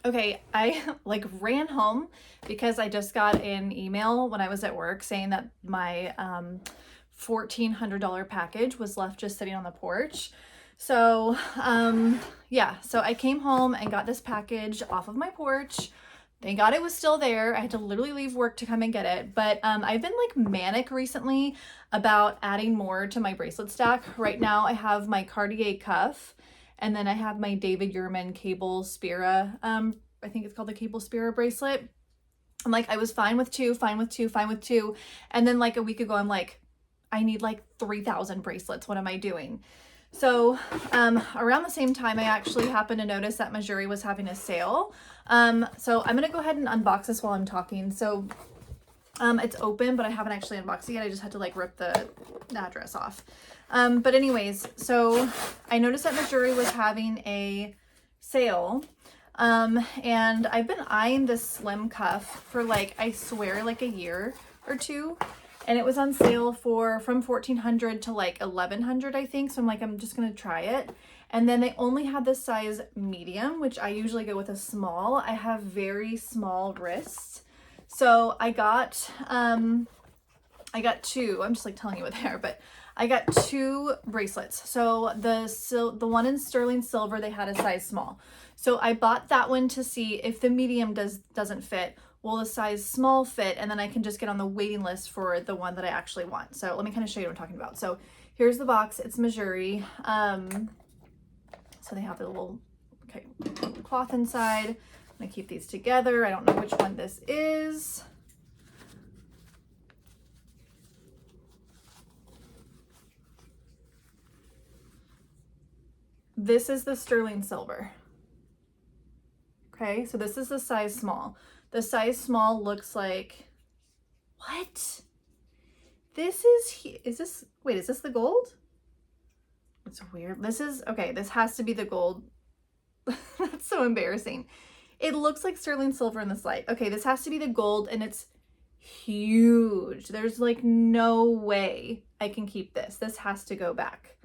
Okay, I like ran home because I just got an email when I was at work saying that my $1,400 package was left just sitting on the porch. So, yeah, so I came home and got this package off of my porch. Thank God it was still there. I had to literally leave work to come and get it. But I've been like manic recently about adding more to my bracelet stack. Right now I have my Cartier cuff, and then I have my David Yurman cable Spira. I think it's called the cable Spira bracelet. I'm like, I was fine with two, fine with two, fine with two. And then like a week ago, I'm like, I need like 3,000 bracelets. What am I doing? So around the same time, I actually happened to notice that Mejuri was having a sale. So I'm gonna go ahead and unbox this while I'm talking. So it's open, but I haven't actually unboxed it yet. I just had to like rip the address off. But anyways, so I noticed that Mejuri was having a sale. And I've been eyeing this slim cuff for like, I swear like a year or two. And it was on sale from 1,400 to like 1,100, I think. So I'm like, I'm just gonna try it. And then they only had this size medium, which I usually go with a small. I have very small wrists. So I got two, I'm just like telling you what they are, but I got two bracelets. So the one in sterling silver, they had a size small. So I bought that one to see if the medium doesn't fit, will the size small fit, and then I can just get on the waiting list for the one that I actually want. So let me kind of show you what I'm talking about. So here's the box. It's Mejuri. So they have the little cloth inside. I'm gonna keep these together. I don't know which one this is. This is the sterling silver. Okay, so this is the size small. The size small looks like, what? This is this, wait, is this the gold? It's weird. This is, okay, this has to be the gold. That's so embarrassing. It looks like sterling silver in this light. Okay, this has to be the gold, and it's huge. There's like no way I can keep this. This has to go back.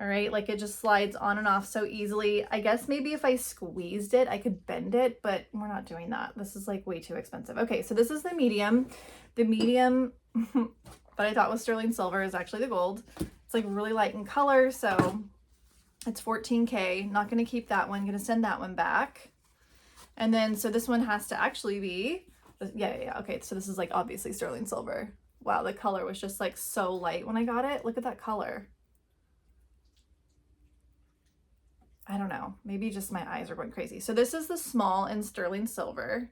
All right, like it just slides on and off so easily. I guess maybe if I squeezed it, I could bend it, but we're not doing that. This is like way too expensive. Okay, so this is the medium. The medium that I thought was sterling silver is actually the gold. It's like really light in color, so it's 14K. Not gonna keep that one, gonna send that one back. And then, so this one has to actually be, yeah. Okay, so this is like obviously sterling silver. Wow, the color was just like so light when I got it. Look at that color. I don't know, maybe just my eyes are going crazy. So this is the small in sterling silver.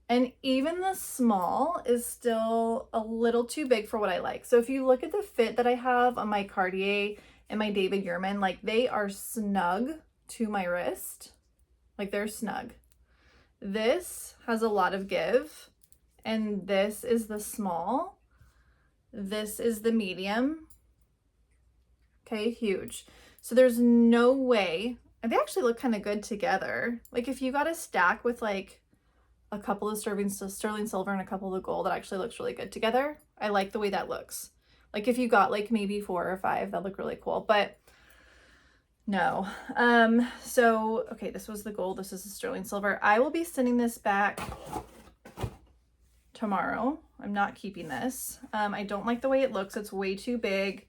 And even the small is still a little too big for what I like. So if you look at the fit that I have on my Cartier and my David Yurman, like they are snug to my wrist. Like they're snug. This has a lot of give. And this is the small. This is the medium. Okay, huge. So there's no way, and they actually look kind of good together. Like if you got a stack with like a couple of sterling silver and a couple of the gold, that actually looks really good together. I like the way that looks. Like if you got like maybe 4 or 5, that look really cool, but no. So, okay, this was the gold, this is the sterling silver. I will be sending this back tomorrow. I'm not keeping this. I don't like the way it looks. It's way too big.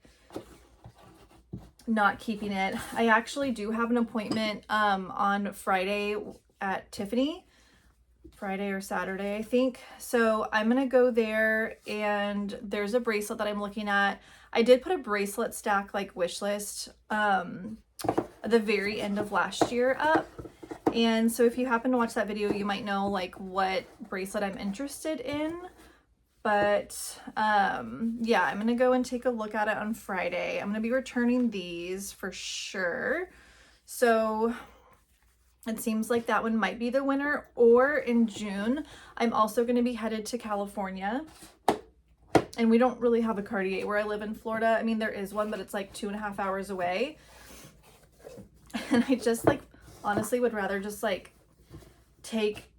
Not keeping it. I actually do have an appointment on Friday at Tiffany. Friday or Saturday, I think. So I'm gonna go there, and there's a bracelet that I'm looking at. I did put a bracelet stack like wish list at the very end of last year up. And so if you happen to watch that video, you might know like what bracelet I'm interested in. But yeah, I'm gonna go and take a look at it on Friday. I'm gonna be returning these for sure. So it seems like that one might be the winner. Or in June, I'm also gonna be headed to California. And we don't really have a Cartier where I live in Florida. I mean, there is one, but it's like 2.5 hours away. And I just like, honestly would rather just like take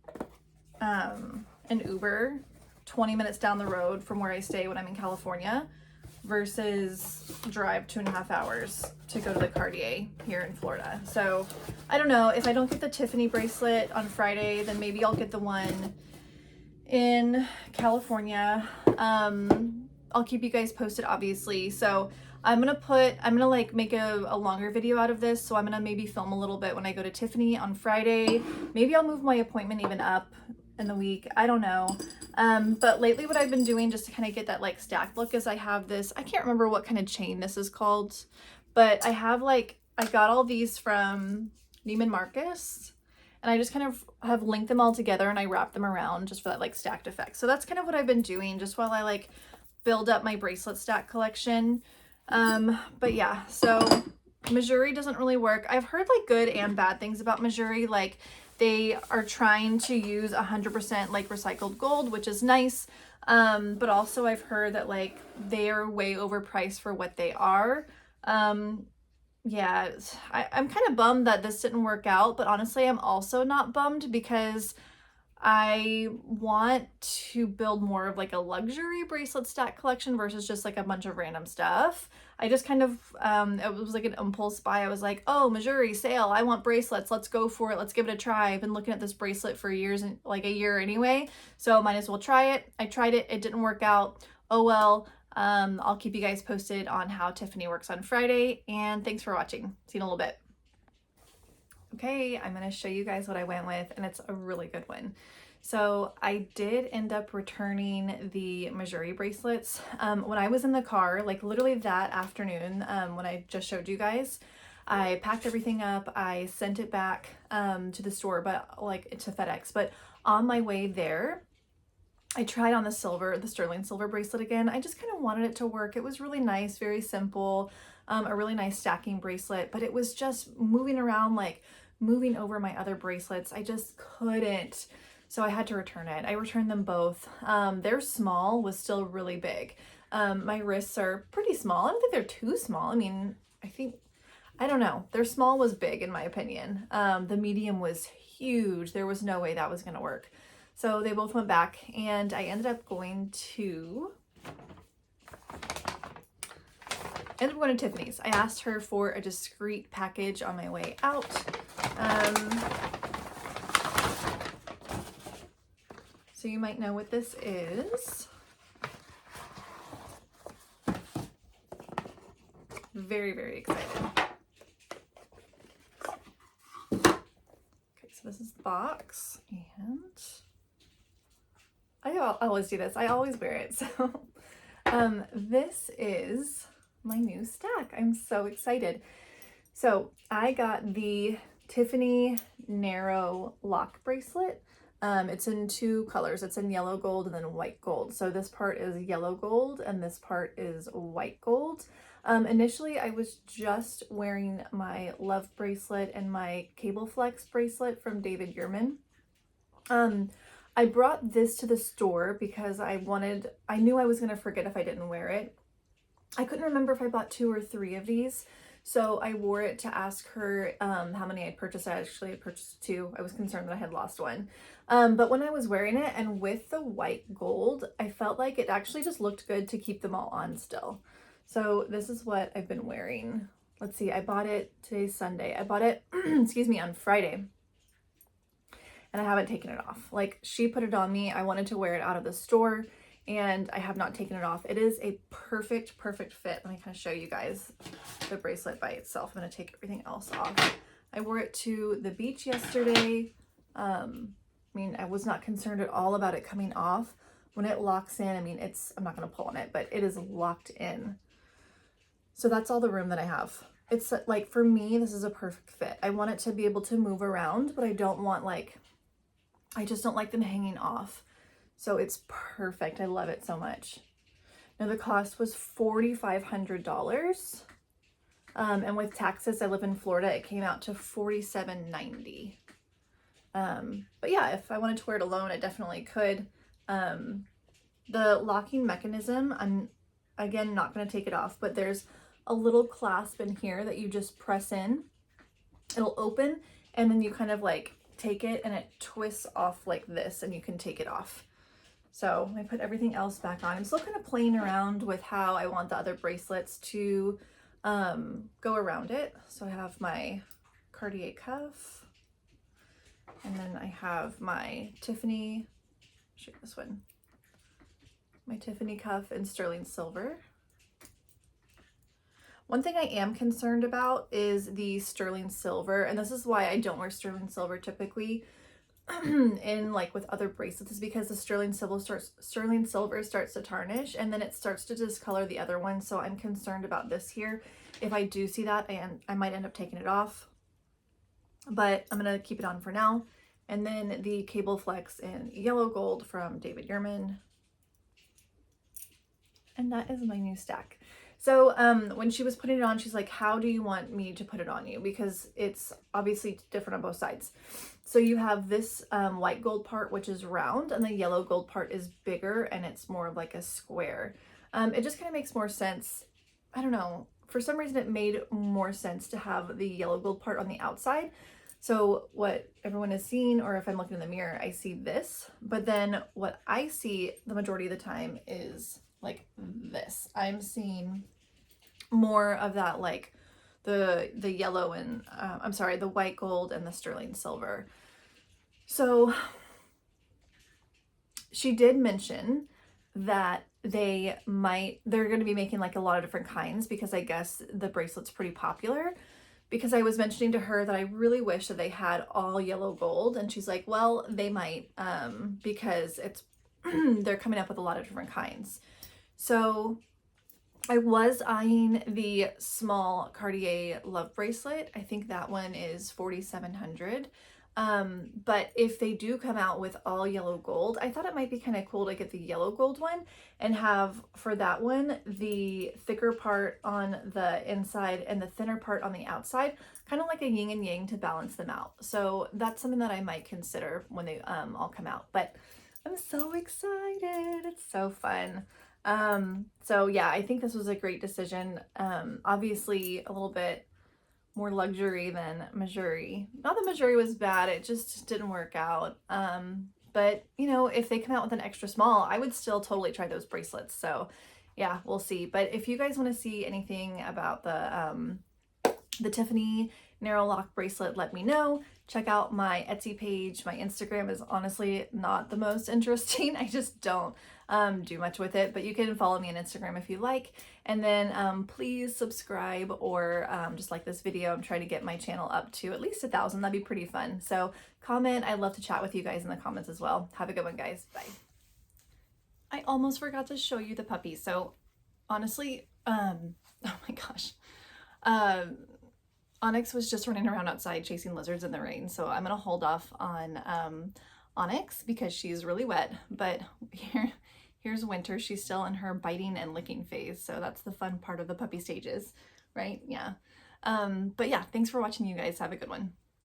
an Uber 20 minutes down the road from where I stay when I'm in California, versus drive 2.5 hours to go to the Cartier here in Florida. So I don't know, if I don't get the Tiffany bracelet on Friday, then maybe I'll get the one in California. I'll keep you guys posted, obviously. So I'm gonna like make a longer video out of this. So I'm gonna maybe film a little bit when I go to Tiffany on Friday. Maybe I'll move my appointment even up in the week. I don't know. But lately what I've been doing just to kind of get that like stacked look is I have this, I can't remember what kind of chain this is called, but I have like, I got all these from Neiman Marcus, and I just kind of have linked them all together and I wrap them around just for that like stacked effect. So that's kind of what I've been doing just while I like build up my bracelet stack collection. But yeah, so Mejuri doesn't really work. I've heard like good and bad things about Mejuri. Like they are trying to use 100% like recycled gold, which is nice. But also I've heard that like they are way overpriced for what they are. Yeah, I'm kind of bummed that this didn't work out, but honestly, I'm also not bummed because I want to build more of like a luxury bracelet stack collection versus just like a bunch of random stuff. I just kind of, it was like an impulse buy. I was like, oh, Mejuri sale, I want bracelets. Let's go for it. Let's give it a try. I've been looking at this bracelet for years and like a year anyway, so might as well try it. I tried it. It didn't work out. Oh, well. I'll keep you guys posted on how Tiffany works on Friday, and thanks for watching. See you in a little bit. Okay, I'm going to show you guys what I went with, and it's a really good one. So I did end up returning the Mejuri bracelets. When I was in the car, like literally that afternoon, when I just showed you guys, I packed everything up. I sent it back to the store, but like to FedEx. But on my way there, I tried on the sterling silver bracelet again. I just kind of wanted it to work. It was really nice, very simple, a really nice stacking bracelet, but it was just moving around, like moving over my other bracelets. I just couldn't. So I had to return it. I returned them both. Their small was still really big. My wrists are pretty small. I don't think they're too small. I mean, I don't know. Their small was big in my opinion. The medium was huge. There was no way that was gonna work. So they both went back, and I ended up going to Tiffany's. I asked her for a discreet package on my way out. So you might know what this is. Very, very excited. Okay, so this is the box, and I always do this. I always wear it. So this is my new stack. I'm so excited. So I got the Tiffany Narrow Lock bracelet. It's in two colors. It's in yellow gold and then white gold. So this part is yellow gold and this part is white gold. Initially I was just wearing my Love bracelet and my Cable Flex bracelet from David Yurman. I brought this to the store because I knew I was going to forget if I didn't wear it. I couldn't remember if I bought 2 or 3 of these. So I wore it to ask her how many I'd purchased. I actually had purchased 2. I was concerned that I had lost one. But when I was wearing it and with the white gold, I felt like it actually just looked good to keep them all on still. So this is what I've been wearing. Let's see, I bought it, today's Sunday. I bought it, excuse me, on Friday. And I haven't taken it off. Like, she put it on me. I wanted to wear it out of the store, and I have not taken it off. It is a perfect, perfect fit. Let me kind of show you guys the bracelet by itself. I'm going to take everything else off. I wore it to the beach yesterday. I mean, I was not concerned at all about it coming off. When it locks in, I mean, I'm not going to pull on it, but it is locked in. So that's all the room that I have. It's like, for me, this is a perfect fit. I want it to be able to move around, but I don't want I just don't like them hanging off. So it's perfect. I love it so much. Now the cost was $4,500. And with taxes, I live in Florida, it came out to $47.90. But yeah, if I wanted to wear it alone, I definitely could. The locking mechanism, I'm again not going to take it off, but there's a little clasp in here that you just press in. It'll open, and then you kind of like take it and it twists off like this, and you can take it off. So I put everything else back on. I'm still kind of playing around with how I want the other bracelets to go around it. So I have my Cartier cuff, and then I have my Tiffany, shoot this one, my Tiffany cuff in sterling silver. One thing I am concerned about is the sterling silver, and this is why I don't wear sterling silver typically in like with other bracelets, is because the sterling silver starts to tarnish and then it starts to discolor the other one. So I'm concerned about this here. If I do see that, and I might end up taking it off, but I'm gonna keep it on for now. And then the cable flex in yellow gold from David Yurman. And that is my new stack. So when she was putting it on, she's like, how do you want me to put it on you? Because it's obviously different on both sides. So you have this white gold part, which is round, and the yellow gold part is bigger and it's more of like a square. It just kind of makes more sense. I don't know. For some reason, it made more sense to have the yellow gold part on the outside. So what everyone is seeing, or if I'm looking in the mirror, I see this. But then what I see the majority of the time is like this. I'm seeing more of that, like the yellow and I'm sorry, the white gold and the sterling silver. So she did mention that they're going to be making like a lot of different kinds, because I guess the bracelet's pretty popular. Because I was mentioning to her that I really wish that they had all yellow gold, and she's like, well, they might, because it's they're coming up with a lot of different kinds. So I was eyeing the small Cartier love bracelet. I think that one is $4,700. But if they do come out with all yellow gold, I thought it might be kind of cool to get the yellow gold one and have, for that one, the thicker part on the inside and the thinner part on the outside, kind of like a yin and yang to balance them out. So that's something that I might consider when they all come out. But I'm so excited. It's so fun. So yeah, I think this was a great decision. Obviously a little bit more luxury than Mejuri. Not that Mejuri was bad, it just didn't work out. But you know, if they come out with an extra small, I would still totally try those bracelets. So yeah, we'll see. But if you guys want to see anything about the Tiffany Narrow Lock bracelet, let me know. Check out my Etsy page. My Instagram is honestly not the most interesting. I just don't do much with it, but you can follow me on Instagram if you like. And then please subscribe or just like this video. I'm trying to get my channel up to at least 1,000. That'd be pretty fun. So comment. I'd love to chat with you guys in the comments as well. Have a good one, guys. Bye. I almost forgot to show you the puppy. So honestly, oh my gosh. Onyx was just running around outside chasing lizards in the rain, so I'm gonna hold off on Onyx because she's really wet. But here's Winter. She's still in her biting and licking phase, so that's the fun part of the puppy stages, right? Yeah. But yeah, thanks for watching, you guys. Have a good one.